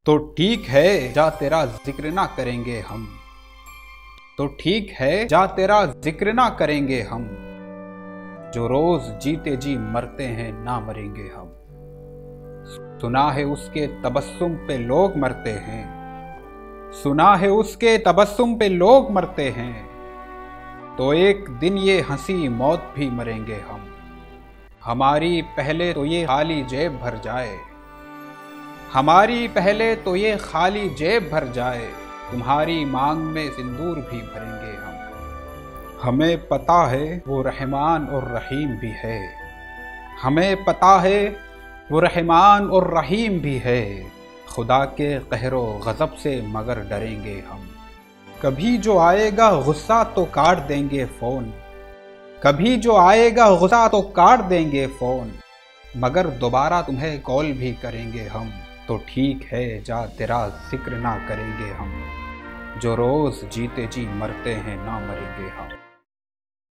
तो ठीक है जा तेरा जिक्र ना करेंगे हम, तो ठीक है जा तेरा जिक्र ना करेंगे हम, जो रोज जीते जी मरते हैं ना मरेंगे हम। सुना है उसके तबस्सुम पे लोग मरते हैं, सुना है उसके तबस्सुम पे लोग मरते हैं, तो एक दिन ये हंसी मौत भी मरेंगे हम। हमारी पहले तो ये खाली जेब भर जाए, हमारी पहले तो ये खाली जेब भर जाए, तुम्हारी मांग में सिंदूर भी भरेंगे हम। हमें पता है वो रहमान और रहीम भी है, हमें पता है वो रहमान और रहीम भी है, खुदा के कहरो गज़ब से मगर डरेंगे हम। कभी जो आएगा गुस्सा तो काट देंगे फ़ोन, कभी जो आएगा गुस्सा तो काट देंगे फ़ोन, मगर दोबारा तुम्हें कॉल भी करेंगे हम। तो ठीक है जा तेरा जिक्र ना करेंगे हम, जो रोज़ जीते जी मरते हैं ना मरेंगे हम।